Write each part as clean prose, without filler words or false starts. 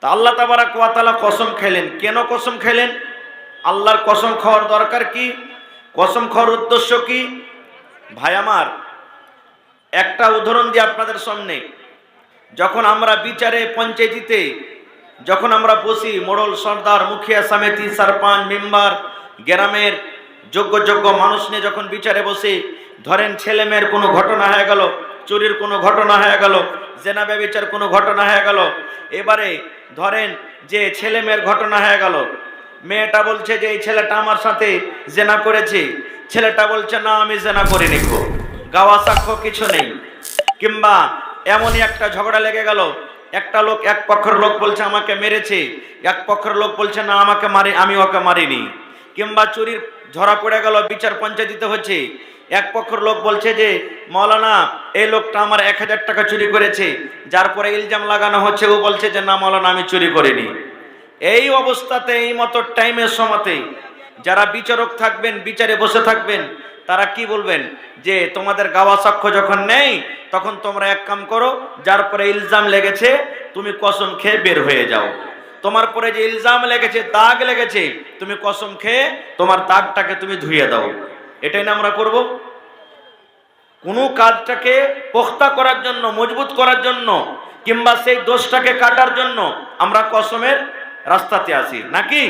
তা আল্লাহ তাবারাক ওয়া তাআলা কসম খেলেন। কেন কসম খেলেন? আল্লাহর কসম খাওয়ার দরকার কি? কসম খাওয়ার উদ্দেশ্য কি? ভাই আমার, একটা উদাহরণ দিই আপনাদের সামনে। যখন আমরা বিচারে পঞ্চায়েতিতে যখন আমরা বসি, মোড়ল সর্দার, মুখিয়া সমিতি, সরপঞ্চ, মেম্বার, গ্রামের যোগ্য যোগ্য মানুষ নিয়ে যখন বিচারে বসে, ধরেন ছেলে মেয়ের কোনো ঘটনা হয়ে গেল, চুরির কোনো ঘটনা হয়ে গেল, জেনা ব্যভিচার কোনো ঘটনা হয়ে গেল। এবারে ধরেন যে ছেলে মেয়ের ঘটনা হয়ে গেল, মেয়েটা বলছে যে এই ছেলেটা আমার সাথে জেনা করেছে, ছেলেটা বলছে না আমি জেনা করিনি, গাওয়া সাক্ষ্য কিছু নেই। কিংবা এমনই একটা ঝগড়া লেগে গেল, একটা লোক, এক পক্ষের লোক বলছে আমাকে মেরেছে, এক পক্ষের লোক বলছে না আমাকে আমি ওকে মারিনি। কিংবা চুরির ধরা পড়ে গেল, বিচার পঞ্চায়েত হচ্ছে, এক পক্ষের লোক বলছে যে মৌলানা এই লোকটা আমার 1000 টাকা চুরি করেছে, যার পরে ইলজাম লাগানো হচ্ছে, ও বলছে যে না মৌলানা আমি চুরি করিনি। এই অবস্থাতে, এই মতো টাইমের সময়তে যারা বিচারক থাকবেন, বিচারে বসে থাকবেন, তারা কি বলবেন? যে তোমাদের গাওয়া সাক্ষ্য যখন নেই, তখন তোমরা এক কাম করো, যার পরে ইলজাম লেগেছে তুমি কসম খেয়ে বের হয়ে যাও। তোমার পরে যে ইলজাম লেগেছে, দাগ লেগেছে, তুমি কসম খেয়ে তোমার দাগটাকে তুমি ধুইয়ে দাও। এটাই না আমরা করব। কোনো কাজটাকে পোক্তা করার জন্য, মজবুত করার জন্য, কিংবা সেই দোষটাকে কাটার জন্য আমরা কসমের রাস্তাতে আসি নাকি?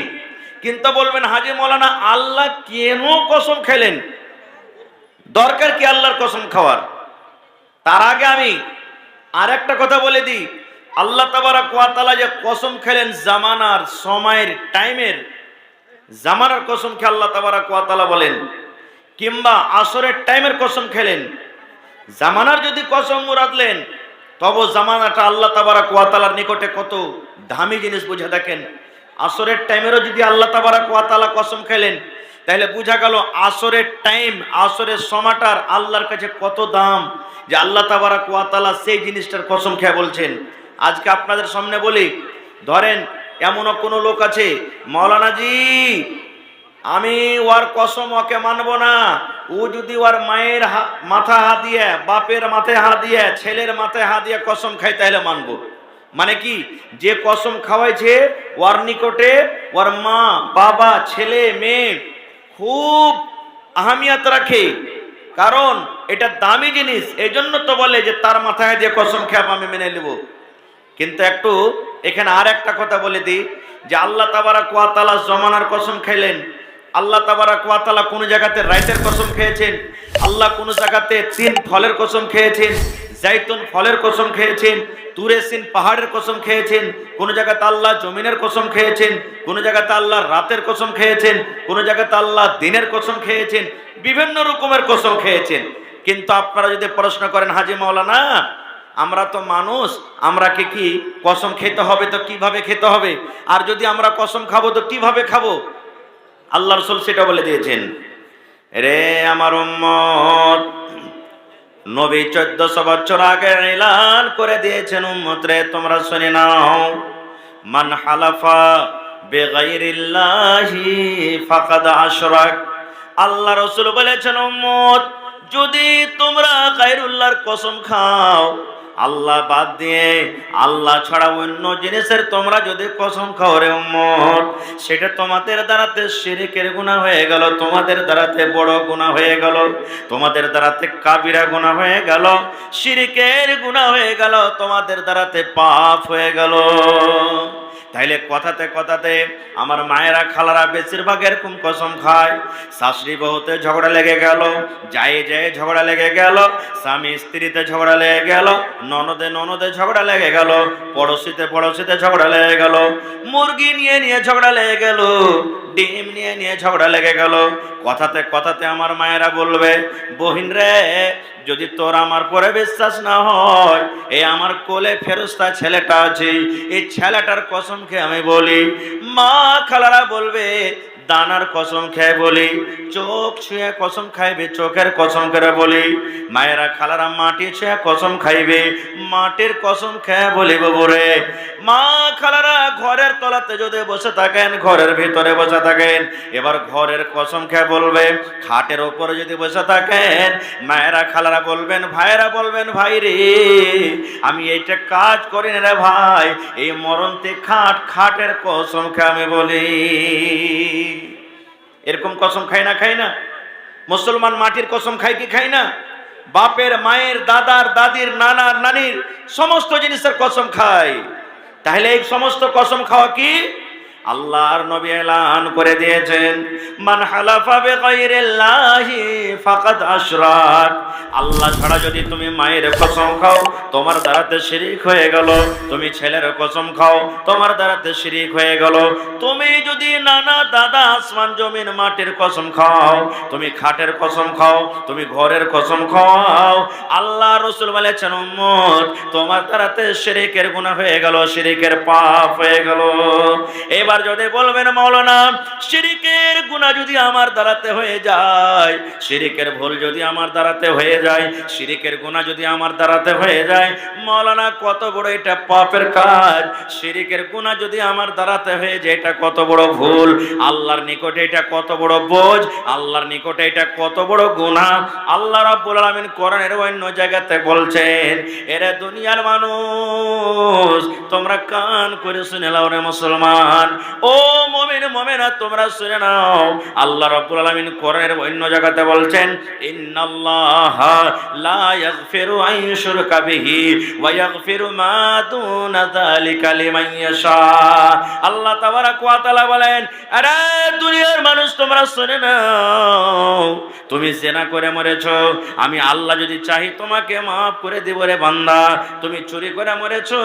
কিন্তু বলবেন হাজী মৌলানা আল্লাহ কেন কসম খেলেন? দরকার কি আল্লাহর কসম খাওয়ার? তার আগে আমি আর একটা কথা বলে দিই। আল্লাহ তাবারাক ওয়া তাআলা যে কসম খেলেন জামানার, সময়ের, টাইমের, জামানার কসম খেয়ে আল্লাহ তাবারাক ওয়া তাআলা বলেন, কিংবা আসরের টাইমের কসম খেলেন। জামানার যদি কসম মুরাদলেন, তবে জামানাটা আল্লাহ তাবারাক ওয়া তাআলার নিকটে কত দামি জিনিস বুঝে দেখেন। আসরের টাইমেরও যদি আল্লাহ তাবারাক ওয়া তাআলা কসম খেলেন, তাহলে বোঝা গেল আসরের টাইম, আসরের সময়টার আল্লাহর কাছে কত দাম, যে আল্লাহ তাবারাক ওয়া তাআলা সেই জিনিসটার কসম খেয়ে বলছেন। আজকে আপনাদের সামনে বলি, ধরেন এমনও কোনো লোক আছে, মৌলানা জি আমি ওর কসম ওকে মানব না, ও যদি ওর মায়ের মাথা হাত দিয়ে, বাপের মাথায় হাত দিয়ে, ছেলের মাথায় হাত দিয়ে কসম খায় তাহলে মানব। মানে কি? যে কসম খাওয়াইছে ওর নিকটে ওর মা, বাবা, ছেলে, মেয়ে খুব আহমিয়ত রাখে, কারণ এটা দামি জিনিস। এই জন্য তো বলে যে তার মাথায় দিয়ে কসম খেয়ে আমি মেনে নেব। কিন্তু একটু এখানে আর একটা কথা বলে দিই, যে আল্লাহ তাবারাক ওয়া তাআলা জমানার কসম খেলেন। আল্লাহ তাবারাক ওয়া তাআলা কোন জায়গাতে রাইতের কসম খেয়েছেন, আল্লাহ কোন জায়গাতে 3 ফলের কসম খেয়েছেন, জাইতুন ফলের কসম খেয়েছেন, তুরে সিন পাহাড়ের কসম খেয়েছেন, কোন জায়গাতে আল্লাহ জমিনের কসম খেয়েছেন, কোন জায়গাতে আল্লাহ রাতের কসম খেয়েছেন, কোন জায়গাতে আল্লাহ দিনের কসম খেয়েছেন, বিভিন্ন রকমের কসম খেয়েছেন। কিন্তু আপনারা যদি প্রশ্ন করেন হাজী মাওলানা আমরা তো মানুষ, আমরা কি কসম খেতে হবে তো কিভাবে খেতে হবে, আর যদি আমরা কসম খাবো তো কিভাবে খাবো? আল্লাহ রাসূল সেটা বলে দিয়েছেন। রে আমার উম্মত, নবী 1400 বছর আগে এলান করে দিয়েছেন, উম্মত রে তোমরা শুনে নাও, মান হালাফা বিগাইরিল্লাহি ফাকাদ আশরাক। আল্লাহ রাসূল বলেছেন উম্মত যদি তোমরা গায়রুল্লাহর কসম খাও, আল্লাহ বাদ দিয়ে, আল্লাহ ছাড়া অন্য জিনিসের তোমরা যদি কসম খাও রে উম্মত, সেটা তোমাদের দ্বারাতে শিরকের গুনাহ হয়ে গেল, তোমাদের দ্বারাতে বড় গুনাহ হয়ে গেল, তোমাদের দ্বারাতে কাবিরা গুনাহ হয়ে গেল, শিরকের গুনাহ হয়ে গেল, তোমাদের দ্বারাতে পাপ হয়ে গেল। তাইলে কথাতে কথাতে আমার মায়েরা, খালারা বেশিরভাগ এরকম কসম খায়। শাশুড়ি বহুতে ঝগড়া লেগে গেল, যায় ঝগড়া লেগে গেল, স্বামী স্ত্রীতে ঝগড়া লেগে গেল, ননদে ঝগড়া লেগে গেল, পড়োশিতে ঝগড়া লেগে গেল, মুরগি নিয়ে ঝগড়া লেগে গেল, ডিম নিয়ে ঝগড়া লেগে গেল। কথাতে কথাতে আমার মায়েরা বলবে, বহিন রে যদি তোর আমার পরে বিশ্বাস না হয়, এই আমার কোলে ফেরেশতা ছেলেটা আছে, এই ছেলেটার কসম খেয়ে আমি বলি। মা খালারা বলবে দানার কসম খেয়ে বলি, চোখ ছুঁয়ে কসম খাইবে, চোখের কসম করে বলি। মায়েরা খালারা মাটি ছুঁয়ে কসম খাইবে, মাটির কসম খেয়ে বলি বাবুরে। মা খালারা ঘরের তলাতে যদি বসে থাকেন, ঘরের ভিতরে বসে থাকেন, এবার ঘরের কসম খেয়ে বলবে, খাটের ওপরে যদি বসে থাকেন, মায়েরা খালারা বলবেন, ভাইয়েরা বলবেন, ভাই রে আমি এইটা কাজ করি না রে ভাই, এই মরণতে খাটের কসম খেয়ে আমি বলি। এরকম কসম খাই না? মুসলমান মাটির কসম খায় কি খায় না? বাপের, মায়ের, দাদার, দাদির, নানার, নানির সমস্ত জিনিসের কসম খায়। তাহলে এই সমস্ত কসম খাওয়া কি? আল্লাহর নবী এলান করে দিয়েছেন, মান হালাফা বিগাইরিল্লাহি ফাকাদ আশরাক। আল্লাহ ছাড়া যদি তুমি মায়ের কসম খাও, তোমার দ্বারাতে শিরিক হয়ে গেল। তুমি ছেলের কসম খাও, তোমার দ্বারাতে শিরিক হয়ে গেল। তুমি যদি নানা, দাদা, আসমান জমিন মাটির কসম খাও, তুমি খাটের কসম খাও, তুমি ঘরের কসম খাও, আল্লাহ রাসূল বলেছেন, উম্মত তোমার দ্বারাতে শিরিকের গুনাহ হয়ে গেল, শিরিকের পাপ হয়ে গেল। এবার যদি বলবেন, মাওলানা শিরিকের গুনাহ যদি আমার দ্বারাতে হয়ে যায়, শিরিকের ভুল যদি আমার দ্বারাতে হয়ে যায়, শিরিকের গুনাহ যদি আমার দ্বারাতে হয়ে যায়, মাওলানা কত বড় এটা পাপের কাজ। শিরিকের গুনাহ যদি আমার দ্বারাতে হয়ে যায়, এটা কত বড় ভুল। আল্লাহর নিকটে এটা কত বড় বোঝ, আল্লাহর নিকটে এটা কত বড় গুনাহ। আল্লাহ রাব্বুল আলামিন কোরআনের অন্য জায়গাতে বলছেন, এরে দুনিয়ার মানুষ তোমরা কান করে শুনে নাও রে মুসলমান, ও মুমিন মুমিনা তোমরা শুনে নাও। আল্লাহ রাব্বুল আলামিন কোরআনের অন্য জায়গাতে বলছেন, ইন্নাল্লাহা লা ইয়াগফিরু আন ইউশরাকা বিহি ওয়া ইয়াগফিরু মা দুনা যালিকা লিমান ইয়াশা। আল্লাহ তাবারাক ওয়া তাআলা বলেন, আরে দুনিয়ার মানুষ তোমরা শুনে নাও, তুমি জিনা করে মরেছো, আমি আল্লাহ যদি চাই তোমাকে maaf করে দেব রে বান্দা। তুমি চুরি করে মরেছো,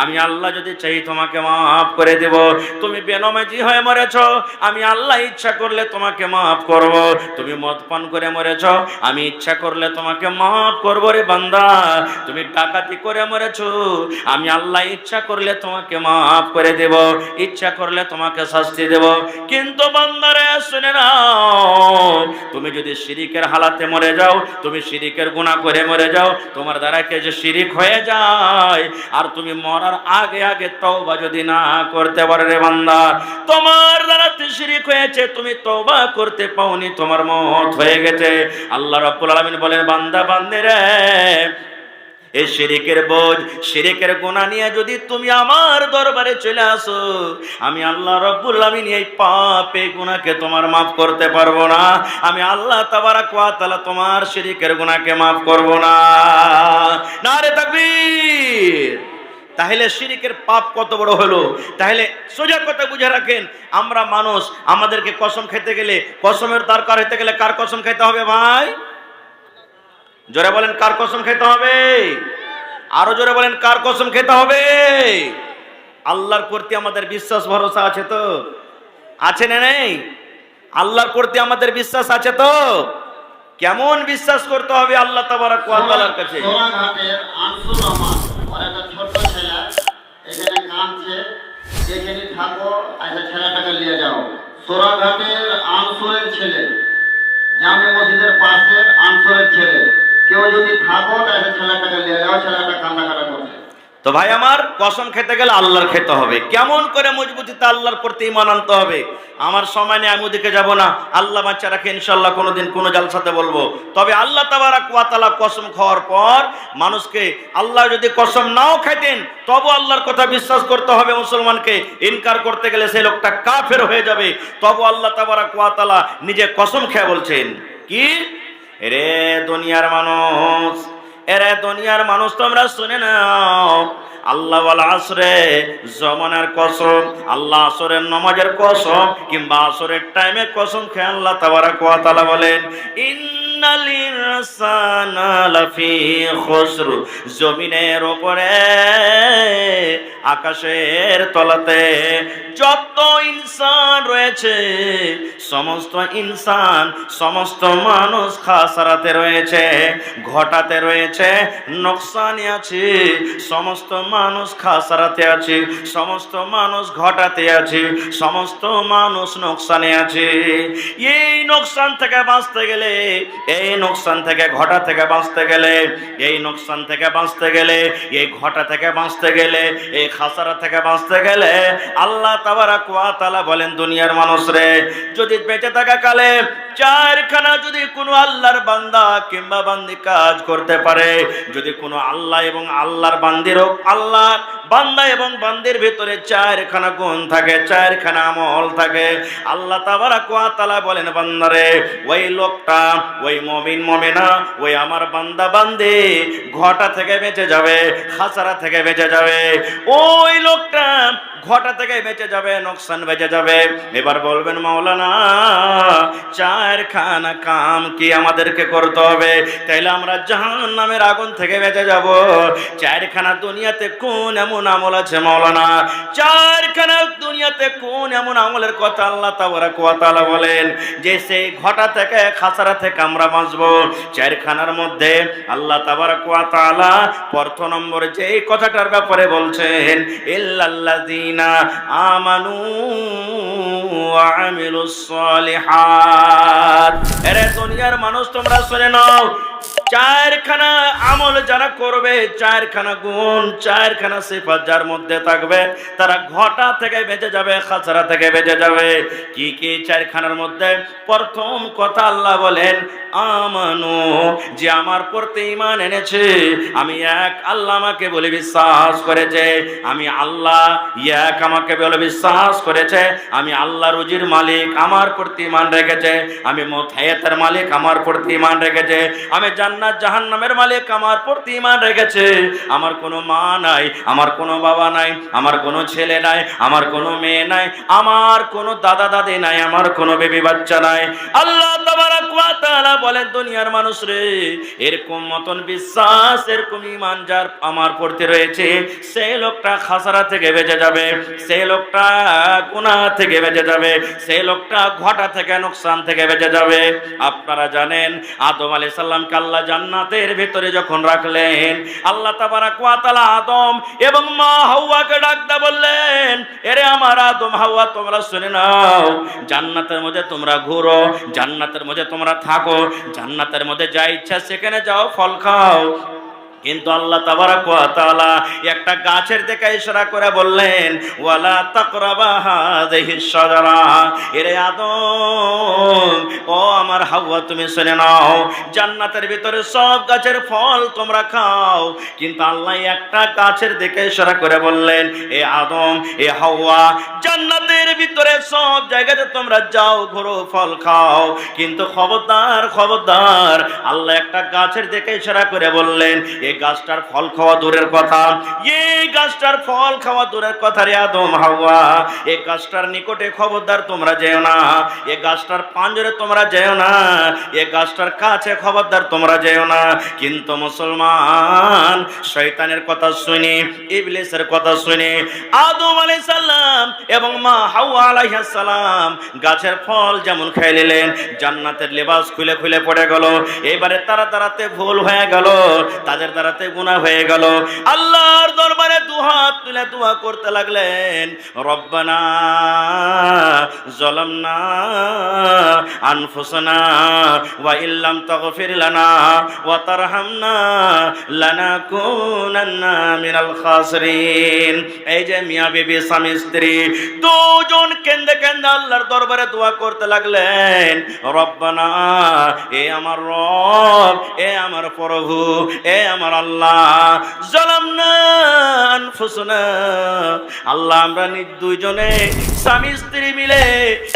আমি আল্লাহ যদি চাই তোমাকে maaf করে দেব। তুমি বেনামাজি হয়ে মরেছো, আমি আল্লাহ ইচ্ছা করলে তোমাকে maaf করব। তুমি মদ পান করে মরেছো, আমি ইচ্ছা করলে তোমাকে maaf করব রে বান্দা। তুমি ডাকাতি করে মরেছো, আমি আল্লাহ ইচ্ছা করলে তোমাকে maaf করে দেব, ইচ্ছা করলে তোমাকে শাস্তি দেব। কিন্তু বান্দারে শুনে নাও, তুমি যদি শিরিকের হালাতে মরে যাও, তুমি শিরিকের গুনাহ করে মরে যাও, তোমার দ্বারা কে যে শিরিক হয়ে যায়, আর তুমি মরার আগে আগে তওবা যদি না করতে পারো রে বান্দা, তোমার দ্বারা শিরিক হয়েছে, তুমি তওবা করতে পাওনি, তোমার মওত হয়ে গেছে। আল্লাহ রাব্বুল আলামিন বলেন, বান্দা বান্দিরে এই শিরিকের বোঝ, শিরিকের গুনাহ নিয়ে যদি তুমি আমার দরবারে চলে আসো, আমি আল্লাহ রাব্বুল আলামিন এই পাপে গুনাহকে তোমার maaf করতে পারবো না। আমি আল্লাহ তাবারাক ওয়া তাআলা তোমার শিরিকের গুনাহকে maaf করব না। নারে তাকবীর। তাহলে শিরিকের পাপ কত বড় হলো। তাহলে সোজা কথা বুঝে রাখেন, আমরা মানুষ, আমাদেরকে কসম খেতে গেলে, কসমের দরকার হতে গেলে কার কসম খেতে হবে ভাই? জোরে বলেন, কার কসম খেতে হবে? আরো জোরে বলেন, কার কসম খেতে হবে? আল্লাহর প্রতি আমাদের বিশ্বাস ভরসা আছে তো? আছে না নেই? আল্লাহর প্রতি আমাদের বিশ্বাস আছে তো? কেমন বিশ্বাস করতে হবে আল্লাহ তাবারাক ওয়া তাআলার কাছে? সোনাঘাটের আনসুর রহমান ওর একটা ছোট্ট ছেলে এখানে কাঁদছে, যেখানে থাকো আচ্ছা ছেলেটাকে নিয়ে যাও। সোনাঘাটের আনসুরের ছেলে, জামে মসজিদের পাশের আনসুরের ছেলে, কেউ যদি থাকো তাহলে ছেলেটাকে নিয়ে যাও, ছেলেটা কান্নাকাটা করছে। তো ভাই আমার, কসম খেতে গেলে আল্লাহর খেতে হবে। কেমন করে মজবুতিতে আল্লাহর প্রতি ঈমান আনতে হবে? আমার সময় নেই, আমি ওদিকে যাব না। আল্লাহ বাচ্চা রাখে, ইনশাআল্লাহ কোনোদিন কোনো জালসাতে বলবো। তবে আল্লাহ তাবারাক ওয়া তাআলা কসম খাওয়ার পর মানুষকে, আল্লাহ যদি কসম নাও খাইতেন তবু আল্লাহর কথা বিশ্বাস করতে হবে মুসলমানকে। ইনকার করতে গেলে সেই লোকটা কাফের হয়ে যাবে। তবু আল্লাহ তাবারাক ওয়া তাআলা নিজে কসম খেয়ে বলছেন কি, রে দুনিয়ার মানুষ, এরে দুনিয়ার মানুষ তোমরা শুনে নাও, আল্লাহ ওয়াল আসরে জমানার কসম, আল্লাহ আসরের নামাজের কসম, কিংবা আসরের টাইমে কসম খেয়ে আল্লাহ তাবারাক ওয়া তাআলা বলেন, ইন্নাল ইনসানা লাফি খুসর। জমিনের উপরে, আকাশের তলাতে যত ইনসান রয়েছে, সমস্ত ইনসান, সমস্ত মানুষ খাসারাতে রয়েছে, ঘটাতে রয়েছে, নোকসানে আছে। সমস্ত মানুষ খাসারাতে আছে, সমস্ত মানুষ ঘটাতে আছে, সমস্ত মানুষ নোকসানে আছে। এই নোকসান থেকে বাঁচতে গেলে, এই নোকসান থেকে ঘটা থেকে বাঁচতে গেলে, এই নোকসান থেকে বাঁচতে গেলে, এই ঘটা থেকে বাঁচতে গেলে, এই খাসারা থেকে বাঁচতে গেলে আল্লাহ তাবারাক ওয়া তাআলা বলেন, দুনিয়ার মানুষ রে, যদি বেঁচে থাকা কালে চারখানা যদি কোনো আল্লাহর বান্দা কিংবা বান্দি কাজ করতে পারে, যদি কোনো আল্লাহ এবং আল্লাহর বান্দিরও আল্লাহ বান্দা এবং বান্দির ভিতরে চারখানা গুণ থাকে, চারখানা আমল থাকে, আল্লাহ তাবারাক ওয়া তাআলা বলেন, বান্দারে, ওই লোকটা, ওই মুমিন মুমিনা, ওই আমার বান্দা বান্দি ঘটা থেকে বেঁচে যাবে, খাসারা থেকে বেঁচে যাবে, ওই লোকটা ঘটা থেকে বেঁচে যাবে, নোকসান বেঁচে যাবে। এবার বলবেন, মাওলানা চারখানা কাম কি আমাদেরকে করতে হবে, তাইলে আমরা জাহান্নামের আগুন থেকে বেঁচে যাব? চারখানা দুনিয়াতে কোন এমন আমল আছে মাওলানা? চারখানা দুনিয়াতে কোন এমন আমলের কথা আল্লাহ তাবারাক ওয়া তাআলা বলেন যে সেই ঘটা থেকে খাসারা থেকে আমরা বাঁচবো? চারখানার মধ্যে আল্লাহ তাবারাক ওয়া তাআলা প্রথম নম্বরে যে কথাটার ব্যাপারে বলছেন, ইল্লাল্লাযীনা আমানু ওয়া আমিলুস সালিহাত। এরে দুনিয়ার মানুষ, তোমরা শুনে নাও, চারখানা আমল যারা করবে, চারখানা গুণ, চারখানা সিফাত যার মধ্যে থাকবে, তারা ঘটা থেকে বেঁচে যাবে, খাসারা থেকে বেঁচে যাবে। কি কি চারখানার মধ্যে? প্রথম কথা আল্লাহ বলেন, আমানু, যে আমার প্রতি ঈমান এনেছে, আমি এক আল্লাহ আমাকে বলে বিশ্বাস করেছে, আমি আল্লাহ এক আমাকে বলে বিশ্বাস করেছে, আমি আল্লাহ রুজির মালিক আমার প্রতি ঈমান রেখেছে, আমি মউত হায়াতের মালিক আমার প্রতি ঈমান রেখেছে, আমি জান্নাত জাহান্নামের মালিক আমার প্রতি ঈমান রেখেছে, আমার কোনো মা নাই, আমার কোনো বাবা নাই, আমার কোনো ছেলে নাই, আমার কোনো মেয়ে নাই, আমার কোনো দাদা দাদি নাই, আমার কোনো বেবি বাচ্চা নাই। আল্লাহ তাবারাক ওয়া তাআলা বলেন, দুনিয়ার মানুষ রে, এরকম মতন বিশ্বাস, এরকম ঈমান যার আমার প্রতি রয়েছে, সেই লোকটা খাসারা থেকে বেঁচে যাবে, সেই লোকটা গুনাহ থেকে বেঁচে যাবে, সেই লোকটা ঘটা থেকে নোকসান থেকে বেঁচে যাবে। আপনারা জানেন, আদম আলাইহিস সালামকে আল্লাহ জান্নাতের ভিতরে যখন রাখলেন, আল্লাহ তাবারাক ওয়া তাআলা আদম এবং মা হাওয়াকে ডাকতে বললেন, এরে আমার আদম হাওয়া, তোমরা শুনে নাও, জান্নাতের মধ্যে তোমরা ঘুরো, জান্নাতের মধ্যে তোমরা থাকো, জান্নাতের মধ্যে যা ইচ্ছা সেখানে যাও, ফল খাও, কিন্তু আল্লাহ তাবারাক ওয়া তাআলা একটা গাছের দিকে ইশারা করে বললেন, ওয়ালা তাকরাবা হাযিহিশ শাজারা। এরে আদম, ও আমার হাওয়া, তুমি শুনে নাও, জান্নাতের ভিতরে সব গাছের ফল তোমরা খাও, কিন্তু আল্লাহ একটা গাছের দিকে ইশারা করে বললেন, এ আদম, এ হাওয়া, জান্নাতের ভিতরে সব জায়গাতে তোমরা যাও, ঘোরো, ফল খাও, কিন্তু খবরদার, খবরদার, আল্লাহ একটা গাছের দিকে ইশারা করে বললেন, এই গাছটার ফল খাওয়া দূরের কথা, এই গাছটার ফল খাওয়া দূরের কথা রে আদম হাওয়া, এই গাছটার নিকটে খবরদার তোমরা যেও না, এই গাছটার পাঞ্জরে তোমরা যেও না, এই গাছটার কাছে খবরদার তোমরা যেও না। কিন্তু মুসলমান শয়তানের কথা শুনে, ইবলিসের কথা শুনে আদম আলাইহিস সালাম এবং মা হাওয়া আলাইহিস সালাম গাছের ফল যেমন খেয়ে নিলেন, জান্নাতের লেবাস খুলে খুলে পড়ে গেল, এবারে তারা তারাতে ভুল হয়ে গেল, তাদের দ্বারাতে গুনাহ হয়ে গেল। আল্লাহর দরবারে দুহাত তুলে দোয়া করতে লাগলেন, রব্বানা যালামনা আনফুসানা ওয়া ইল্লাম তাগফির লানা ওয়া তারহামনা লানাকুনান্না মিনাল খাসিরিন। এই যে মিয়া বিবি স্বামী স্ত্রী দুজন কেন্দে কেন্দে আল্লাহর দরবারে দোয়া করতে লাগলেন, রব্বানা, এ আমার রব, এ আমার প্রভু, এ আমার আল্লাহ, জালামনা আনফুসানা, আল্লাহ আমরা দুইজনে স্বামী স্ত্রী মিলে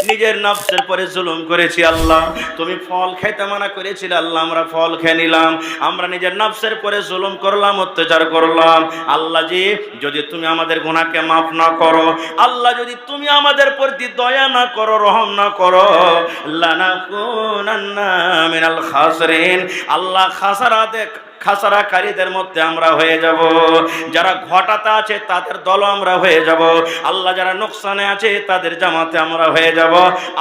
নিজের নফসের পরে জুলুম করেছি, আল্লাহ তুমি ফল খেতে মানা করেছিলে, আল্লাহ আমরা ফল খেয়ে নিলাম, আমরা নিজের নফসের পরে জুলুম করলাম, অত্যাচার করলাম, আল্লাহ জি যদি তুমি আমাদের গুনাহকে মাফ না করো, আল্লাহ যদি তুমি আমাদের প্রতি দয়া না করো, রহম না করো, লানাকুনান্না মিনাল খাসিরিন, আল্লাহ খাসারাকারীদের মধ্যে আমরা হয়ে যাব, যারা ঘটাতে আছে তাদের দল আমরা হয়ে যাব, আল্লাহ যারা নোকসানে আছে তাদের জামাতে আমরা হয়ে যাব।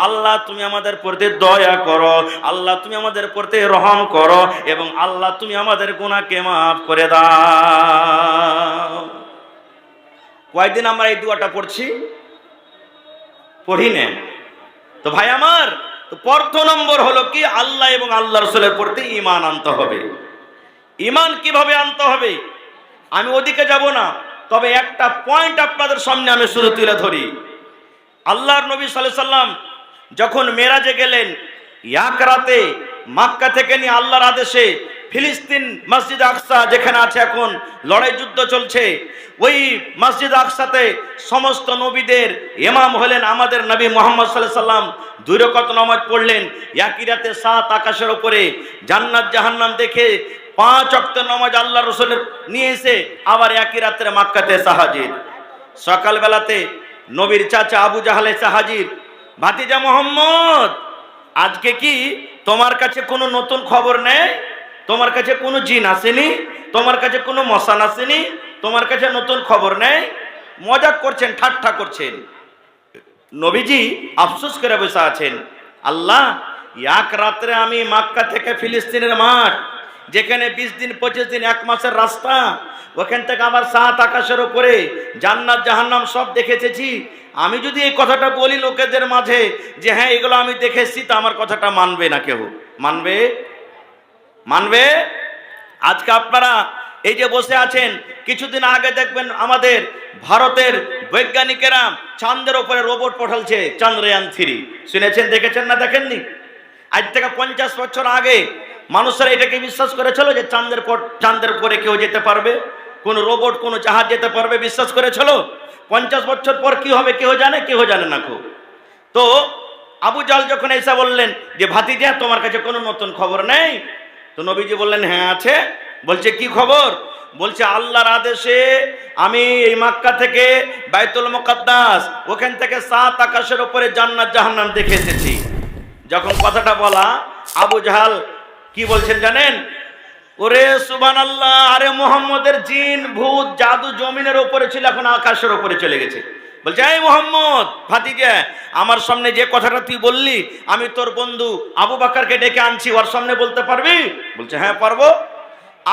আল্লাহ তুমি আমাদের প্রতি দয়া করো, আল্লাহ তুমি আমাদের প্রতি রহম করো, এবং আল্লাহ তুমি আমাদের গুনাহকে মাফ করে দাও। কয়েকদিন আমরা এই দোয়াটা পড়ছি, পড়ি না তো ভাই আমার, তো প্রথম নম্বর হলো কি, আল্লাহ এবং আল্লাহ রাসূলের প্রতি ঈমান আনতে হবে। ঈমান কিভাবে আনতে হবে আমি ওদিকে যাব না, তবে একটা পয়েন্ট আপনাদের সামনে আমি শুধু তুলে ধরি। আল্লাহর নবী সাল্লাল্লাহু আলাইহি সাল্লাম যখন মেরাজে গেলেন, এক রাতে মক্কা থেকে নিয়ে আল্লাহর আদেশে ফিলিস্তিন মসজিদ আকসা যেখানে আছে, এখন লড়াই যুদ্ধ চলছে, ওই মসজিদ আকসাতে সমস্ত নবীদের ইমাম হলেন আমাদের নবী মুহাম্মদ সাল্লাল্লাহু আলাইহি সাল্লাম। 2 রাকাত নামাজ পড়লেন, একই রাতে 7 আকাশের উপরে জান্নাত জাহান্নাম দেখে 5 ওয়াক্ত নামাজ আল্লাহ রাসূলের নিয়ে এসে আবার একই রাতে মক্কাতে এসে হাজির। সকালবেলাতে নবীর চাচা আবু জাহাল এসে হাজির। ভাতিজা মোহাম্মদ, আজকে কি তোমার কাছে কোনো নতুন খবর নেই? তোমার কাছে কোনো জিন আসেনি? তোমার কাছে কোনো মশান আসেনি? তোমার কাছে নতুন খবর নেই? মজাক করছেন, ঠাট্টা করছেন। নবীজি আফসোস করে বসে আছেন, আল্লাহ, এক রাত্রে আমি মক্কা থেকে ফিলিস্তিনের মাঠ, যেখানে 20 দিন 25 দিন 1 মাসের রাস্তা, ওখান থেকে আবার 7 আকাশের উপরে জান্নাত জাহান্নাম সব দেখেছি, আমি যদি এই কথাটা বলি লোকেদের মাঝে যে হ্যাঁ এগুলো আমি দেখেছি, তা আমার কথাটা মানবে না? কেউ মানবে? মানবে? আজকে আপনারা এই যে বসে আছেন, কিছুদিন আগে দেখবেন আমাদের ভারতের বৈজ্ঞানিকেরা চাঁদের উপরে রোবট পাঠালছে, চন্দ্রয়ান 3। শুনেছেন, দেখেছেন না দেখেননি? আজ থেকে 50 বছর আগে মানুষরা এটাকে বিশ্বাস করেছিল যে চাঁদের উপরে কেউ যেতে পারবে, কোন রোবট কোন জাহাজ যেতে পারবে, বিশ্বাস করেছিল। 50 বছর পর কি হবে কেউ জানে? কেউ জানে না। তো আবু জাল যখন এসে বললেন যে ভাতিজা, তোমার কাছে কোনো নতুন খবর নেই? তো নবীজি বললেন হ্যাঁ আছে। বলছে কি খবর? বলছে আল্লাহর আদেশে আমি এই মক্কা থেকে বাইতুল মুকাদ্দাস, ওখান থেকে 7 আকাশের উপরে জান্নাত জাহান্নাম দেখে এসেছি। যখন কথাটা বলা, আবু জাহাল কি বলছেন জানেন? ওরে সুবহানাল্লাহ, আরে মুহাম্মদের জিন ভূত জাদু জমিনের উপরে ছিল, এখন আকাশের উপরে চলে গেছে। বলছে এই মুহাম্মদ ভাতিজা, আমার সামনে যে কথাটা তুই বললি, আমি তোর বন্ধু আবু বকরকে ডেকে আনছি, ওর সামনে বলতে পারবি? বলছে হ্যাঁ পারবো।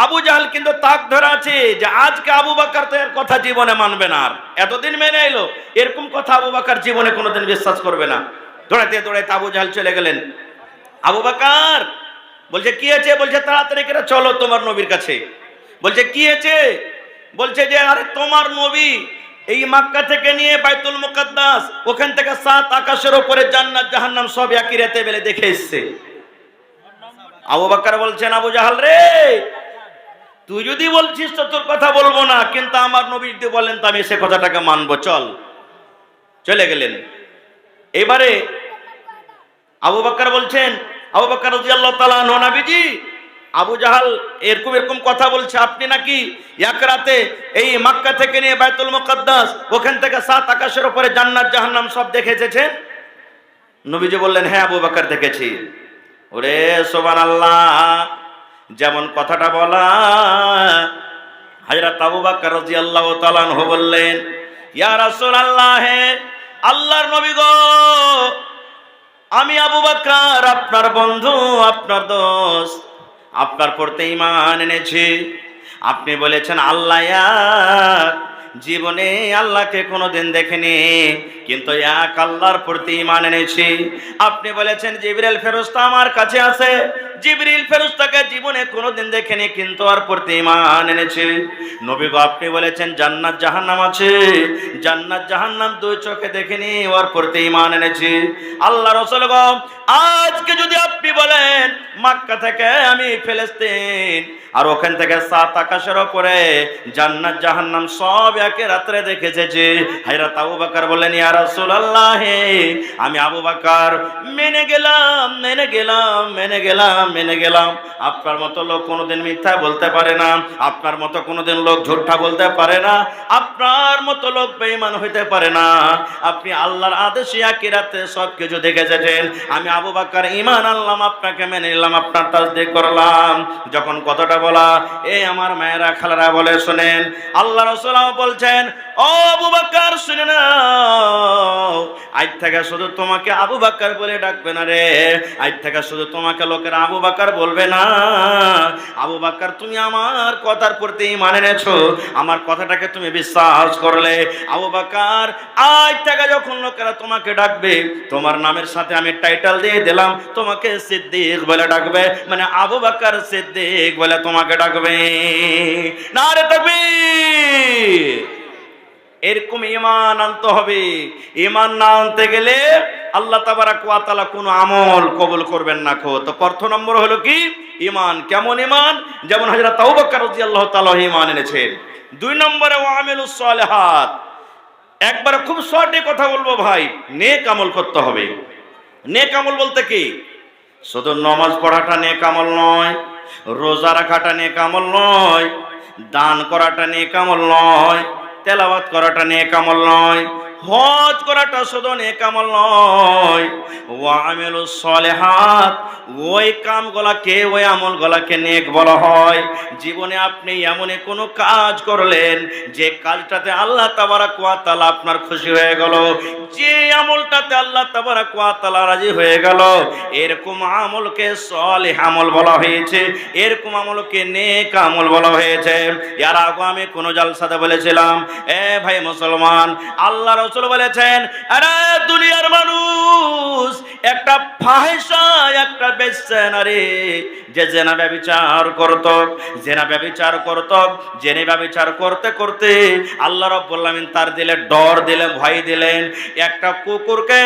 আবু জাহাল কিন্তু তাক ধরে আছে যে আজকে আবু বকর তো এর কথা জীবনে মানবে না। আর এতদিন মেনে এলো, এরকম কথা আবু বকর জীবনে কোনোদিন বিশ্বাস করবে না। দৌড়াতে দৌড়াতে আবু জাহাল চলে গেলেন। আবু বকর বলছে কি আছে? বলছে তাড়াতাড়ি করে চলো তোমার নবীর কাছে। বলছে কি আছে? বলছে যে আরে তোমার নবী এই মক্কা থেকে নিয়ে বাইতুল মুকাদ্দাস, ওখান থেকে 7 আকাশের উপরে জান্নাত জাহান্নাম সব একই রাতে বেলে দেখে এসেছে। আবু বকর বলছেন আবু জাহাল রে, তুই যদি বলছিস তো তোর কথা বলবো না, কিন্তু আমার নবী যদি বলেন তো আমি সে কথাটাকে মানবো, চল। চলে গেলেন। এবারে আবু বকর বলছেন, আবু বকর রাদিয়াল্লাহু তাআলা আনহু, নবীজি আবু জাহাল এরকম কথা বলছে, আপনি নাকি এক রাতে এই মক্কা থেকে নিয়ে বাইতুল মুকাদ্দাস, ওখান থেকে 7 আকাশের উপরে জান্নাত জাহান্নাম সব দেখে এসেছেন? নবীজি বললেন হ্যাঁ আবু বকর দেখেছি। ওরে সুবহানাল্লাহ, যেমন কথাটা বলা, হযরত আবু বকর রাদিয়াল্লাহু তাআলা আনহু বললেন ইয়া রাসূলুল্লাহ, আল্লাহর নবী গো, আমি আবু বকর আপনার বন্ধু, আপনার দোস্ত, আপনার প্রতি ঈমান এনেছি। আপনি বলেছেন আল্লাহ এক, জীবনে আল্লাহকে কোনোদিন দেখিনি, কিন্তু এক আল্লাহর প্রতি ঈমান এনেছি। আপনি বলেছেন জিবরিল ফেরেশতা আমার কাছে আছে, জিবরিল ফেরেশতাকে জীবনে কোনোদিন দেখিনি, কিন্তু আর প্রতি ঈমান এনেছি। নবী গো, আপনি বলেছেন জান্নাত জাহান্নাম আছে, জান্নাত জাহান্নাম 2 চোখে দেখিনি, ওর প্রতি ঈমান এনেছি। আল্লাহ রাসূল গো, আজকে যদি আপনি বলেন মক্কা থেকে আমি ফিলিস্তিন, আর ওখান থেকে 7 আকাশের উপরে জান্নাত জাহান্নাম সব একে রাত্রে দেখে এসেছি, হযরত আবু বকর বললেন ইয়া রাসূলুল্লাহ, আমি আবু বকর মেনে গেলাম, মেনে গেলাম, মেনে গেলাম, মেনে গেলাম। আপনার মতো লোক কোনোদিন মিথ্যা বলতে পারে না, আপনার মতো কোনোদিন লোক ঝুঠা বলতে পারে না, আপনার মতো লোক বেঈমান হইতে পারে না। আপনি আল্লাহর আদেশে একই রাতে সব কিছু দেখে এসেছেন। আমি আবু বকর ঈমান আনলাম, আপনাকে মেনে নিলাম, আপনার তাসদীক করলাম। যখন কথাটা বলা, এই আমার মায়েরা খালারা বলে শোনেন, আল্লাহ রাসূল বলছেন ও আবু বকর শুনে নাও, আজ থেকে শুধু তোমাকে আবু বকর বলে ডাকবে না রে, আজ থেকে শুধু তোমাকে লোকেরা আবু বকর বলবে না। আবু বকর, তুমি আমার কথার প্রতি ঈমান এনেছো, আমার কথাটাকে তুমি বিশ্বাস করলে। আবু বকর, আজ থেকে যখন লোকেরা তোমাকে ডাকবে, তোমার নামের সাথে আমি টাইটেল দিয়ে দিলাম, তোমাকে সিদ্দিক বলে ডাকবে, মানে আবু বকর সিদ্দিক বলে তোমাকে ডাকবে। নারে তাকবীর। এরকম ঈমান আনতে হবে। ঈমান না আনতে গেলে আল্লাহ তাবারাক ওয়া তাআলা কোনো আমল কবুল করবেন না। তো প্রথম নম্বর হলো কি? ঈমান। কেমন ঈমান? যেমন হযরত আবু বকর রাদিয়াল্লাহু তাআলা ঈমান এনেছেন। দুই নম্বরে ওয়া আমিলুস সালিহাত। একবার খুব শর্টে কথা বলবো ভাই, নেক আমল করতে হবে। নেক আমল বলতে কি? শুধু নামাজ পড়াটা নেক আমল নয়, রোজা রাখাটা নেক আমল নয়, দান করাটা নেক আমল নয়, তেলাওয়াত করাটা নেক আমল নয়, হজ করাটা শুধু নেক আমল নয়। ওয়া আমিলুস সালিহাত, ওই কামগুলাকে, ওই আমলগুলাকে নেক বলা হয়। জীবনে আপনি এমন কোনো কাজ করলেন যে কাজটাতে আল্লাহ তাবারাক ওয়া তাআলা আপনার খুশি হয়ে গেল, যে আমলটাতে আল্লাহ তাবারাক ওয়া তাআলা রাজি হয়ে গেল, এরকম আমলকে সালিহ আমল বলা হয়েছে, এরকম আমলকে নেক আমল বলা হয়েছে। এর আগে আমি কোন জালসাতে বলেছিলাম, এ ভাই মুসলমান, আল্লাহ রাসূল বলেছেন, আরে দুনিয়ার মানুষ একটা ফাহিশা, একটা বেশ্যা নারী যে জেনা ব্যভিচার করত, জেনা ব্যভিচার করত, জেনে ব্যভিচার করতে করতে আল্লাহ রাব্বুল আলামিন তার দিলে ডর দিলেন, ভয় দিলেন। একটা কুকুরকে,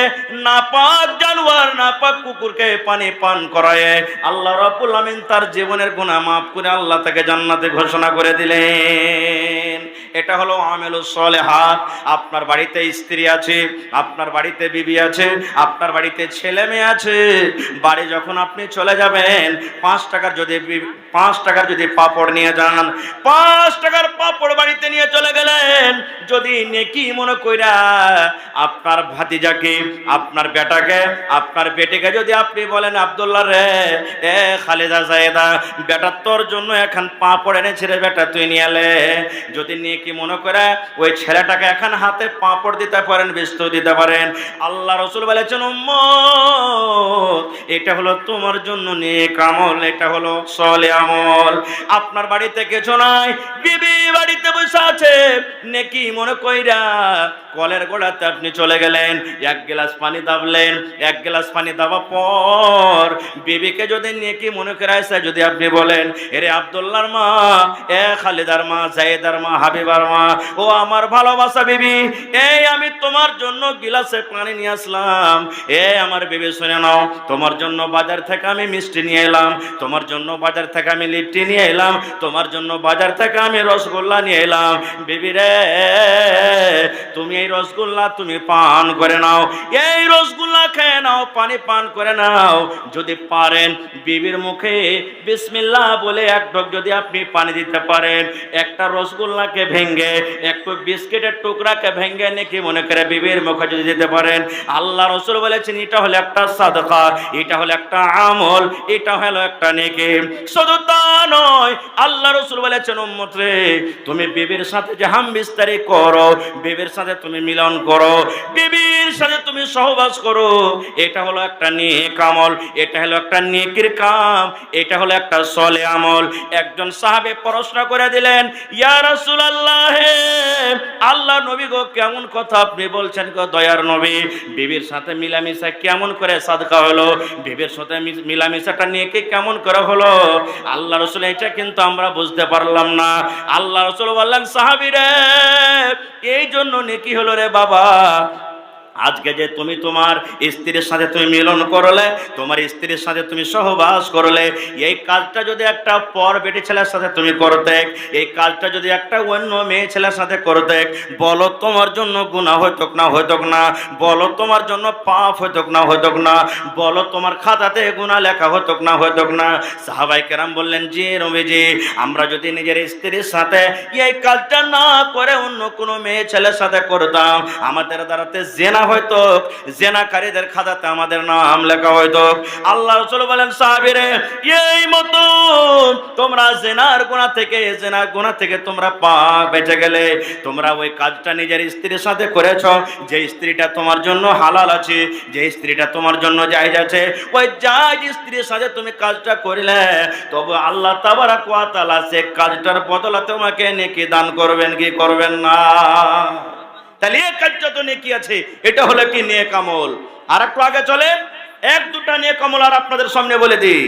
নাপাক জানোয়ার, নাপাক কুকুরকে পানি পান করায় আল্লাহ রাব্বুল আলামিন তার জীবনের গুনাহ মাফ করে আল্লাহ তাকে জান্নাতে ঘোষণা করে দিলেন। এটা হলো আমিলুস সালিহাত। আপনার বাড়িতে স্ত্রী আছে, আপনার বাড়িতে বিবি আছে, আপনার বাড়িতে ছেলে মেয়ে আছে, বাড়ি যখন আপনি চলে যাবেন, 5 টাকার যদি পাপড় নিয়ে যান, 5 টাকার পাপড় বাড়িতে নিয়ে চলে গেলেন, যদি নেকি মনে কইরা আপনার ভাতিজাকে, আপনার বেটাকে, আপনার বেটিকে যদি আপনি বলেন, আব্দুল্লাহ রে, এ খালেদা জায়েদা, বেটা তোর জন্য এখন পাপড় এনেছে রে বেটা, তুই নিয়ে এলে, যদি নেকি মনে করে ওই ছেলেটাকে এখন হাতে পাপড় দিতে পারেন, বিস্কুট দিতে পারেন, আল্লাহ রাসূল বলেছেন, উম্মত, এটা হলো তোমার জন্য নেক আমল, এটা হলো সালেহ আমল। আপনার বাড়িতে কিছু নাই, বিবি বাড়িতে বসে আছে, নেকি মনে কইরা কলের গোড়াতে আপনি চলে গেলেন, 1 গ্লাস পানি দাবলেন, 1 গ্লাস পানি দেওয়ার পর বিবিকে যদি নেকি মনে করে আসে, যদি আপনি বলেন, এরে আব্দুল্লাহর মা, এ খালিদার মা, জায়েদার মা, হাবিবার মা, ও আমার ভালোবাসা বিবি, এই আমি তোমার জন্য গিলাসে পানি নিয়ে আসলাম, এ আমার বিবি শুনে নাও, তোমার জন্য বাজার থেকে আমি মিষ্টি নিয়ে এলাম, তোমার জন্য বাজার থেকে আমি লিট্টি নিয়ে এলাম, তোমার জন্য বাজার থেকে আমি রসগোল্লা নিয়ে এলাম, বিবি রে, তুমি এই রসগোল্লা তুমি পান করে নাও, এই রসগোল্লা খেয়ে নাও, পানি পান করে নাও। যদি পারেন বিবির মুখে বিসমিল্লাহ বলে এক ঢোক যদি আপনি পানি দিতে পারেন, একটা রসগোল্লাকে ভেঙ্গে, একটু বিস্কিটের টুকরাকে ভেঙ্গে নাকি মনে করে বিবির মুখে যদি দিতে পারেন, আল্লাহ রাসূল বলেছেন, এটা হলো একটা সাদকা, এটা হলো একটা আমল, এটা হলো একটা নেকি। শুধু তা নয়, আল্লাহ রাসূল বলেছেন, উম্মত রে, তুমি বিবির সাথে যে হামবিস্তারি করো, বিবির সাথে তুমি মিলন করো, বিবির সাথে তুমি সহবাস করো, এটা হলো একটা নেক আমল, এটা হলো একটা নেকির কাম, এটা হলো একটা সালেহ আমল। একজন সাহাবী প্রশ্ন করে দিলেন, ইয়া রাসূলুল্লাহ, আল্লাহ নবী গো, কেমন কথা আপনি বলছেন গো দয়ার নবী, বিবির সাথে মিলামিশা কেমন করে সাদকা হলো, বিবির সাথে মিলামিশাটা নেকি কেমন করে হলো? আল্লাহ রাসূল, এটা কিন্তু আমরা বুঝতে পারলাম না। আল্লাহ রাসূল বললেন, সাহাবী রে, এই জন্য নেকি হলো রে বাবা, আজকে যে তুমি তোমার স্ত্রীর সাথে তুমি মিলন করলে, তোমার স্ত্রীর সাথে তুমি সহবাস করলে, এই কাজটা যদি একটা পর বেটি ছেলের সাথে তুমি করতে, এই কাজটা যদি একটা অন্য মেয়ে ছেলের সাথে করতে, বলো তোমার জন্য গুনাহ হইতক না হইতক না? বলো তোমার জন্য পাপ হইতক না হইতক না? বলো তোমার খাতাতে গুনাহ লেখা হইতক না হইতক না? সাহাবায়ে কেরাম বললেন, জি নবীজি, আমরা যদি নিজের স্ত্রীর সাথে এই কাজটা না করে অন্য কোনো মেয়ে ছেলের সাথে করতাম, আমাদের দ্বারাতে জিনা হয়তো জেনাকারীদের খাতাতে আমাদের নাম লেখা হয়তো। আল্লাহ রাসূল বলেন সাহাবীরে, এই মতো তোমরা জেনার গুনাহ থেকে তোমরা বেঁচে গেলে, তোমরা ওই কাজটা নিজের স্ত্রীর সাথে করেছো, যে স্ত্রীটা তোমার জন্য হালাল আছে, যে স্ত্রীটা তোমার জন্য জায়েজ আছে, ওই জায়েজ স্ত্রীর সাথে তুমি কাজটা করলে, তবে আল্লাহ তাবারক ওয়া তাআলা সে কাজটার বদলে তোমাকে নেকি দান করবেন কি করবেন না? তাহলে এই কাজটা তো নেকি আছে, এটা হলো কি নেক আমল। আর একটু আগে চলে এক দুটা নেক আমল আর আপনাদের সামনে বলে দিই।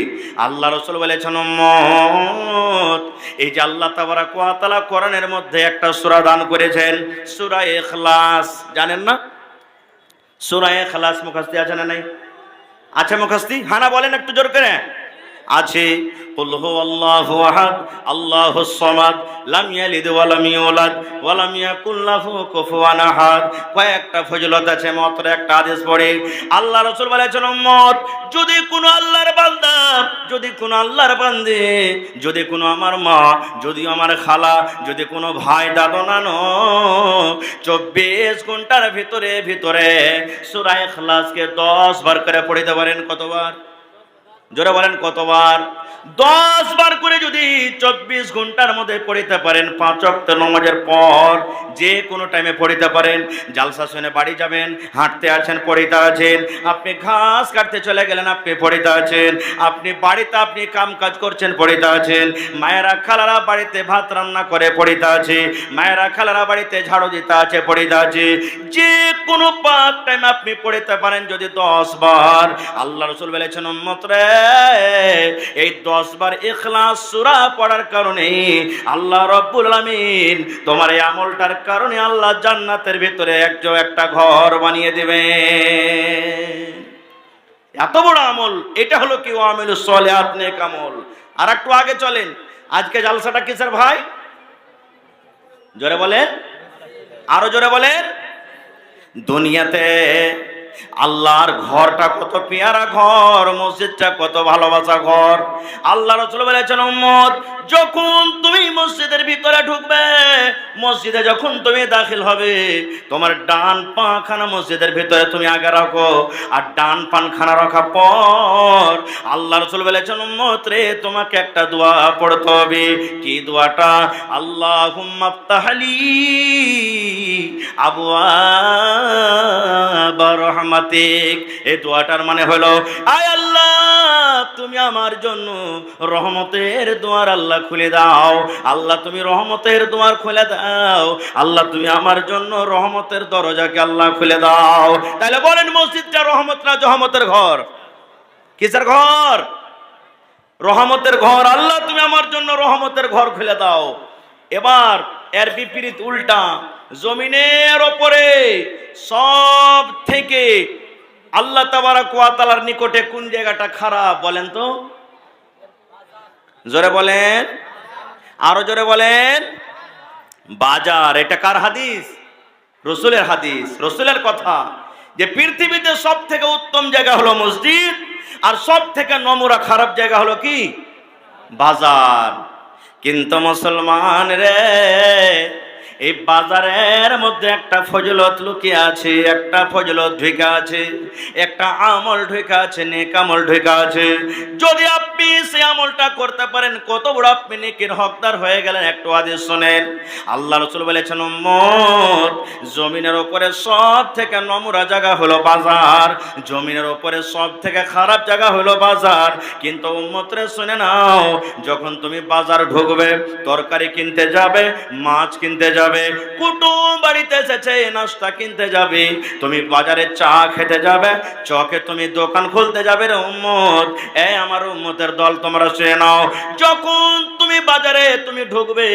আল্লাহ রাসূল বলেছেন, উম্মত, এই যে আল্লাহ তাবারক ওয়া তাআলা কোরআনের মধ্যে একটা সূরা দান করেছেন, সূরা ইখলাস, জানেন না? সূরা ইখলাস মুখস্থি আছে না নাই? আছে মুখস্থি? হানা বলেন একটু জোর করে। আছে। কুল হুয়াল্লাহু আহাদ আল্লাহুস সামাদ লাম ইয়ালিদ ওয়া লাম ইউলাদ ওয়া লাম ইয়াকুল লাহু কুফুয়ান আহাদ। কয়েকটা ফজিলত আছে, মাত্র একটা হাদিস পড়ে আল্লাহ রাসূল বলেছেন, উম্মত, যদি কোনো আল্লাহর বান্দা, যদি কোনো আল্লাহর বান্দী, যদি কোনো আমার মা, যদি আমার খালা, যদি কোনো ভাই দাদা নানো 24 ঘন্টার ভিতরে সূরা ইখলাসকে 10 বার করে পড়তে পারেন, কতবার? জোরে বলেন কতবার? 10 বার করে যদি 24 ঘন্টার মধ্যে পড়িতে পারেন, 5 ওয়াক্ত নামাজের পর যে কোনো টাইমে পড়িতে পারেন। জালসা শুনে বাড়ি যাবেন, হাঁটতে আছেন পড়িতে আছেন, আপনি ঘাস কাটতে চলে গেলেন আপনি পড়িতে আছেন, আপনি বাড়িতে আপনি কাম কাজ করছেন পড়িতে আছেন, মায়েরা খালারা বাড়িতে ভাত রান্না করে পড়িতে আছে, মায়েরা খালারা বাড়িতে ঝাড়ু দিতে আছে পড়িতে আছে, যে কোনো পাক টাইম আপনি পড়িতে পারেন যদি 10 বার। আল্লাহ রাসূল বলেছেন, উম্মত রে, এই 10 বার ইখলাস সূরা পড়ার কারণে আল্লাহ রাব্বুল আলামিন তোমার এই আমলটার কারণে আল্লাহ জান্নাতের ভিতরে একটা ঘর বানিয়ে দিবেন। এত বড় আমল, এটা হলো কি আমিলুস সলিহাত, নেক আমল। আর একটু আগে চলেন, আজকে জালসাটা কিসের ভাই? জোরে বলেন, আরো জোরে বলেন। দুনিয়াতে আল্লাহর ঘরটা কত পেয়ারা ঘর, মসজিদটা কত ভালোবাসা ঘর। আল্লাহ রাসূল বলেছেন, উম্মত, যখন তুমি মসজিদের ভিতরে ঢুকবে, মসজিদে যখন তুমি দাখিল হবে, তোমার ডান পা খানা মসজিদের ভিতরে তুমি আগে রাখো, আর ডান পান খানা রাখার পর আল্লাহ রাসূল বলেছেন, উম্মত রে, তোমাকে একটা দোয়া পড়তে হবে। কি দোয়াটা? আল্লাহুম্মা আফতাহলি আবওয়াবা রাহমাতিক। এই দোয়াটার মানে হলো, আয় আল্লাহ, তুমি আমার জন্য রহমতের দুয়ার আল্লাহ খুলে দাও। আল্লাহ, তুমি রহমতের দুয়ার খুলে দাও। আল্লাহ, তুমি আমার জন্য রহমতের দরজাকে আল্লাহ খুলে দাও। তাহলে বলেন, মসজিদটা রহমত না জহমতের ঘর? কিসের ঘর? রহমতের ঘর। আল্লাহ, তুমি আমার জন্য রহমতের ঘর খুলে দাও। এবার এর বিপরীত, উল্টা, জমিনের ওপরে সব থেকে আল্লাহ তাবারক ওয়া তাআলার নিকটে কোন জায়গাটা খারাপ বলেন তো? জোরে বলেন, আরো জোরে বলেন। বাজার। এটা কার হাদিস? রাসূলের হাদিস, রাসূলের কথা, যে পৃথিবীতে সব থেকে উত্তম জায়গা হলো মসজিদ, আর সব থেকে নোংরা খারাপ জায়গা হলো কি? বাজার। কিন্তু মুসলমান রে, এই বাজারের মধ্যে একটা ফজিলত লুকিয়ে আছে, একটা ফজিলত ঢুকে আছে, একটা আমল ঢুকে আছে, নেক আমল ঢুকে আছে। যদি আপনি সেই আমলটা করতে পারেন, কত বড় আপনি নেকির হকদার হয়ে গেলেন। একটু হাদিস শুনেন। আল্লাহ রাসূল বলেছেন, উম্মত, জমিনের উপরে সব থেকে নোংরা জায়গা হলো বাজার, জমিনের উপরে সব থেকে খারাপ জায়গা হলো বাজার। কিন্তু উম্মত রে, শুনে নাও, যখন তুমি বাজার ঢুকবে, তরকারি কিনতে যাবে, মাছ কিনতে যাবে, কুটুম বাড়িতে এসেছে, নাস্তা কিনতে যাবে, তুমি বাজারে চা খেতে যাবে, চকে তুমি দোকান খুলতে যাবে রে উম্মত। এই আমার উম্মতের দল, তোমরা শুনে নাও, যখন তুমি বাজারে তুমি ঢুকবে,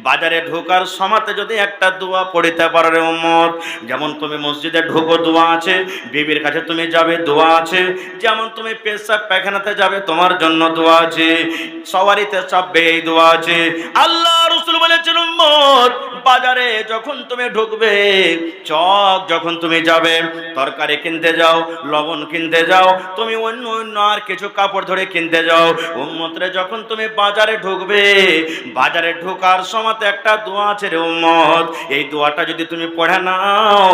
বাজারে ঢোকার সময়তে যদি একটা দোয়া পড়িতে পারো রে উম্মত, যেমন তুমি মসজিদে ঢুকো দোয়া আছে, বিবির কাছে তুমি যাবে দোয়া আছে, যেমন তুমি পেশাব পায়খানাতে যাবে তোমার জন্য দোয়া আছে, সওয়ারিতে চাপবে এই দোয়া আছে। আল্লাহ রাসূল বলেছেন, উম্মত, বাজারে যখন তুমি ঢুকবে, চক যখন তুমি যাবে, তরকারি কিনতে যাও, লবণ কিনতে যাও, তুমি অন্য অন্য আর কিছু কাপড় ধরে কিনতে যাও, উম্মতরে যখন তুমি বাজারে ঢুকবে, বাজারে ঢোকার সময় একটা দোয়া আছে রে উম্মত, এই দোয়াটা যদি তুমি পড়ে নাও,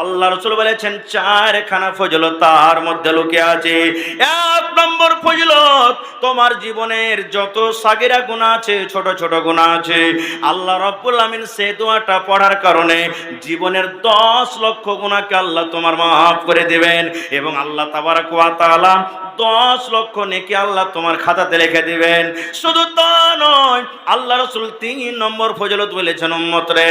আল্লাহ রাসূল বলেছেন চারখানা ফজিলত তার মধ্যে লুকিয়ে আছে। এক নম্বর ফজিলত, তোমার জীবনের যত সাগিরা গুনাহ আছে, ছোট ছোট গুনাহ আছে, আল্লাহ রাব্বুল আমিন সেই দোয়াটা পড়ার কারণে জীবনের 10 লক্ষ গুনাহকে আল্লাহ তোমার মাফ করে দিবেন, এবং আল্লাহ তাবারক ওয়া তাআলা 10 লক্ষ নেকি আল্লাহ তোমার খাতাতে লিখে দিবেন। শুধু তা নয়, আল্লাহ রাসূল 3 নম্বর ফজিলত বলেছেন, উম্মত রে,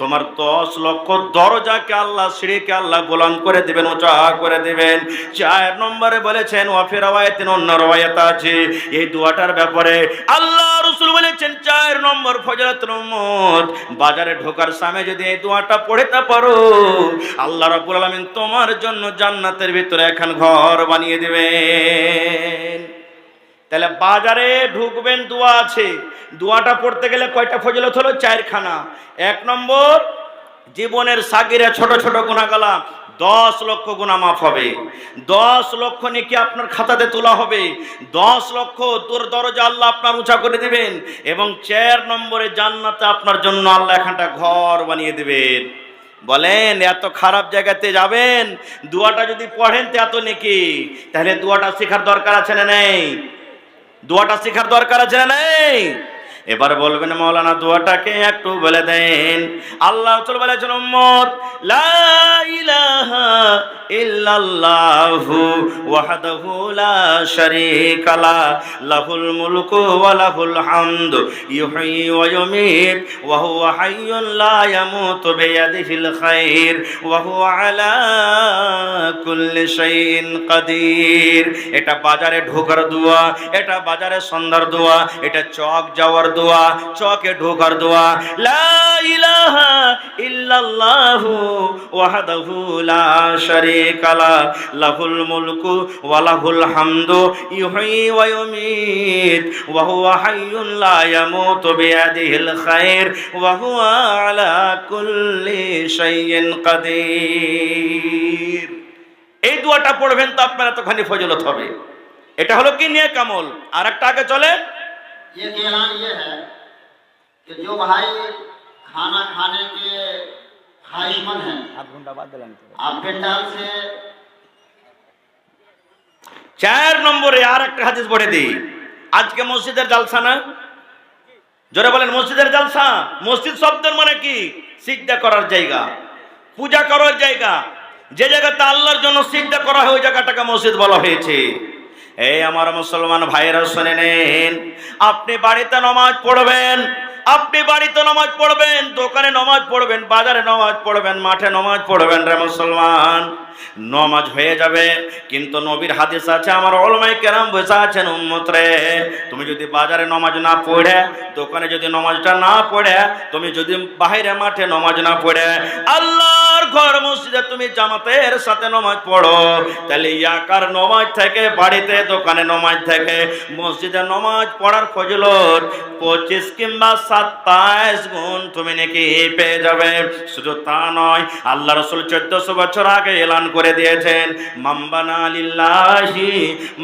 তোমার 10 লক্ষ দরজাকে আল্লাহ, সিঁড়িকে আল্লাহ বুলন্দ করে দিবেন, উঁচা করে দিবেন। 4 নম্বরে বলেছেন, ওয়া ফি রাওয়ায়াতিন, অন্য রাওয়ায়াত আছে এই দোয়াটার ব্যাপারে, আল্লাহ রাসূল বলেছেন 4 নম্বর ফজিলত, উম্মত বাজারে ঢোকার সময় যদি এই দোয়াটা পড়তে পারো, আল্লাহ রাব্বুল আলামিন তোমার জন্য জান্নাতের ভিতরে এখন ঘর বানিয়ে দিবেন। তাহলে বাজারে ঢুকবেন, দোয়া আছে, দোয়াটা পড়তে গেলে কয়টা ফজিলত হলো? 4খানা। 1 নম্বর, জীবনের সাগিরা ছোট ছোট গুনাহগালা 10 লক্ষ গুনাহ মাফ হবে, 10 লক্ষ নেকি আপনার খাতাতে তোলা হবে, 10 লক্ষ তোর দরজা আল্লাহ আপনার উঁচা করে দিবেন, এবং 4 নম্বরে জান্নাতে আপনার জন্য আল্লাহ একটা ঘর বানিয়ে দিবেন। বলেন এত খারাপ জায়গাতে যাবেন, দোয়াটা যদি পড়েন তো এত নেকি, তাহলে দোয়াটা শেখার দরকার আছে না নেই? দোয়াটা শেখার দরকার আছে না নেই? এবার বলবেন মাওলানা দোয়াটাকে একটু বলে দেন। আল্লাহ রাসূল বলেছেন, উম্মত লা ইলাহা ইল্লাল্লাহু ওয়াহদাহু লা শারীকা লা, লাহুল মুলকু ওয়া লাহুল হামদু, ইউহয়ি ওয়া ইউমীত ওয়া হুয়া হাইয়্যুন লা ইয়ামুতু বিয়াদিহিল খায়র ওয়া হুয়া আলা কুল্লি শাইইন কাদির। এটা বাজারে ঢোকার দোয়া, এটা বাজারে সন্ধ্যার দোয়া, এটা চক যাওয়ার দোয়া, চকে ঢোকার দোয়া। লা ইলাহা ইল্লাল্লাহু ওয়াহদাহু লা শারীকা লা, লাহুল মুলকু ওয়া লাহুল হামদু, ইউহয়ি ওয়া ইউমীত ওয়া হুয়া হাইয়্যুন লা ইয়ামুতু বিয়াদিহিল খায়র ওয়া হুয়া আলা কুল্লি শাইইন কাদির। এই দোয়াটা পড়বেন তো আপনার এতখানি ফজিলত হবে। এটা হলো কি নেক আমল। আর একটা আগে চলে, ये ऐलान ये है कि जो भाई खाना खाने के ख्वाहिशमंद हैं, आप पेंडाल से 4 নম্বরে আর একটা হাদিস পড়ে দিই। আজকে মসজিদের জালসা না, জোরে বলেন মসজিদের জালসা। মসজিদ শব্দের মানে কি? সিজদা করার জায়গা, পূজা করার জায়গা। যে জায়গাতে আল্লাহর জন্য সিজদা করা হয় ওই জায়গাটাকে মসজিদ বলা হয়েছে। এই আমার মুসলমান ভাইরা শুনে নেন, আপনি বাড়িতে নামাজ পড়বেন, আপনি বাড়িতে নামাজ পড়বেন, দোকানে নামাজ পড়বেন, বাজারে নামাজ পড়বেন, মাঠে নামাজ পড়বেন রে মুসলমান, নামাজ হয়ে যাবে। কিন্তু নবীর হাদিস আছে, আমার উলামায়ে কেরাম বসে আছেন, উম্মত রে, তুমি যদি বাজারে নামাজ না পড়ে, দোকানে যদি নামাজটা না পড়ে, তুমি যদি বাইরে মাঠে নামাজ না পড়ে, আল্লাহর ঘর মসজিদে তুমি জামাতের সাথে নামাজ পড়ো, তাহলে ইয়াকার নামাজ থেকে, বাড়িতে দোকানে নামাজ থেকে মসজিদে নামাজ পড়ার ফজিলত 25 কিংবা 27 গুণ তুমি নাকি পেয়ে যাবে। শুধু তা নয়, আল্লাহ রাসূল 1400 বছর আগে এলান করে দিয়েছেন, মামবানা লিল্লাহি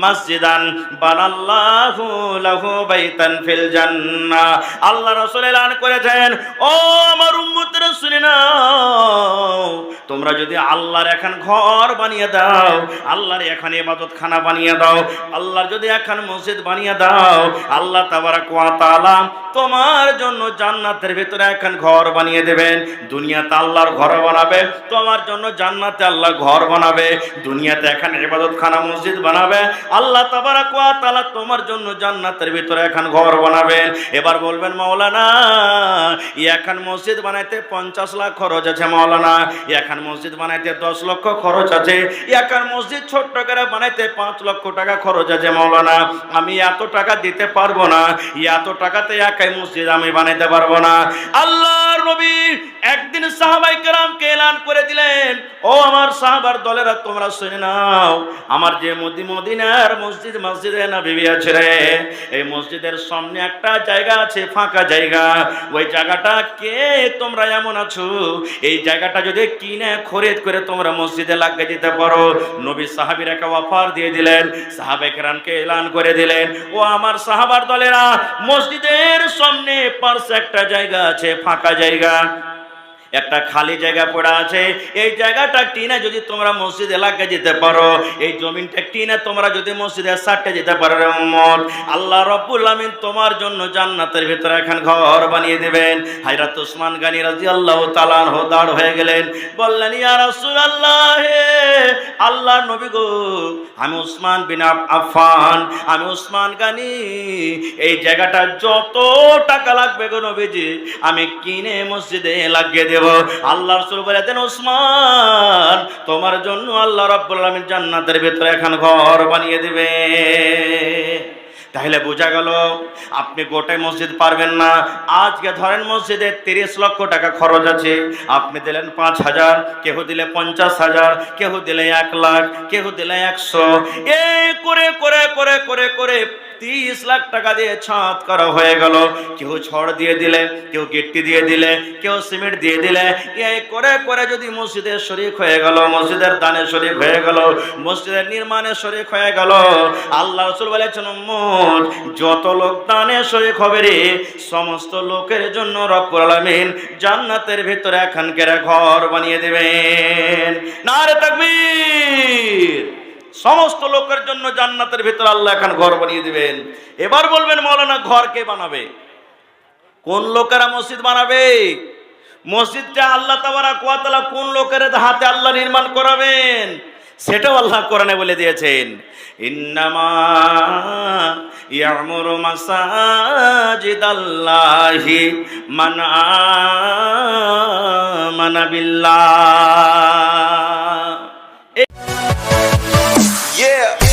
মসজিদান বানাল্লাহু লাহু বাইতান ফিল জান্নাহ। আল্লাহ রাসূল এলান করেছেন, ও আমার উম্মতরা শুনে নাও, তোমরা যদি আল্লাহর এখন ঘর বানিয়ে দাও, আল্লাহর এখন ইবাদতখানা বানিয়ে দাও, আল্লাহর যদি এখন মসজিদ বানিয়ে দাও, আল্লাহ তাবারক ওয়া তাআলা তোমার জন্য জান্নাতের ভিতরে এখন ঘর বানিয়ে দেবেন। দুনিয়াতে আল্লাহর ঘর বানাবে, তোমার জন্য জান্নাতে আল্লাহ ঘর বানাবে। দুনিয়াতে এখন ইবাদতখানা মসজিদ বানাবে, আল্লাহ তাবারক ওয়া তাআলা তোমার জন্য জান্নাতের ভিতরে এখন ঘর বানাবেন। এবার বলবেন মাওলানা এখন মসজিদ বানাইতে 50 লাখ খরচ আছে, মাওলানা এখন মসজিদ বানাইতে 10 লক্ষ খরচ আছে, এখন মসজিদ ছোট্ট করে বানাইতে 5 লক্ষ টাকা খরচ আছে, মাওলানা আমি এত টাকা দিতে পারবো না, এত টাকাতে একাই মসজিদ আমি বানাইতে পারবো না। আল্লাহর নবী একদিন সাহাবায়ে কেরামকে এলান করে দিলেন, ও ও আমার সাহাবার দলেরা, তোমরা শুনে নাও, আমার যে মদিনার মসজিদে নববী আছে রে, এই মসজিদের সামনে একটা জায়গা আছে, ফাঁকা জায়গা। ওই জায়গাটা কে তোমরা এমন আছো, এই জায়গাটা যদি কিনে খরিদ করে তোমরা মসজিদে লাগিয়ে দিতে পারো। নবী সাহাবীরাকে অফার দিয়ে দিলেন, সাহাবে কেরামকে এলান করে দিলেন, ও আমার সাহাবার দলেরা, মসজিদের সামনে পাশে একটা জায়গা আছে, ফাঁকা জায়গা, একটা খালি জায়গা পড়া আছে। এই জায়গাটা টিনে যদি তোমরা মসজিদ এলাকায় যেতে পারো, এই জমিনটা টিনে তোমরা যদি মসজিদে সাটে যেতে পারো রে উম্মত, আল্লাহ রাব্বুল আমিন তোমার জন্য জান্নাতের ভিতরে এখন ঘর বানিয়ে দেবেন। হযরত ওসমান গনি রাদিয়াল্লাহু তাআলা আনহু দাঁড় হয়ে গেলেন, বললেন, ইয়া রাসূলুল্লাহ, হে আল্লাহর নবী গো, আমি ওসমান বিন আফফান, আমি ওসমান গনি, এই জায়গাটা যত টাকা লাগবে গো নবীজি, আমি কিনে মসজিদে লাগিয়ে দেব। আল্লাহ রাসূল বলেছেন, ওসমান, তোমার জন্য আল্লাহ রাব্বুল আলামিন জান্নাতের ভিতরে এখন ঘর বানিয়ে দিবে। তাহলে বোঝা গেল আপনি গোটাই মসজিদ পারবেন না। আজকে ধরেন মসজিদে 30 লক্ষ টাকা খরচ আছে, আপনি দিলেন 5,000, কেউ দিলে 50,000, কেউ দিলে 1 লাখ, কেউ দিলে 100, এই করে করে করে করে করে 30 লাখ টাকা দিয়ে ছাদ করা হয়ে গেল। কেউ ছড় দিয়ে দিলে, কেউ গিট্টি দিয়ে দিলে, কেউ সিমেন্ট দিয়ে দিলে, এই করে করে যদি মসজিদে শরীক হয়ে গেল, মসজিদের দানে শরীক হয়ে গেল, মসজিদের নির্মাণে শরীক হয়ে গেল, আল্লাহ রাসূল বলেছেন, উম্মত, যত লোক দানে শরীক হবে রে, সমস্ত লোকের জন্য রব্বুল আলামিন জান্নাতের ভিতরে এখানকার ঘর বানিয়ে দেবেন। নারে তাকবীর! সমস্ত লোকের জন্য জান্নাতের ভিতরে আল্লাহ এখন ঘর বানিয়ে দিবেন। এবার বলবেন, মাওলানা, ঘর কে বানাবে? কোন লোকেরা মসজিদ বানাবে? মসজিদটা আল্লাহ তাবারাক ওয়া তাআলা কোন লোকের হাতে আল্লাহ নির্মাণ করাবেন, সেটাও আল্লাহ কোরআনে বলে দিয়েছেন। ইন্নামা ইয়ামুরু মাসাজিদাল্লাহি মান আমানা বিল্লাহ। Yeah.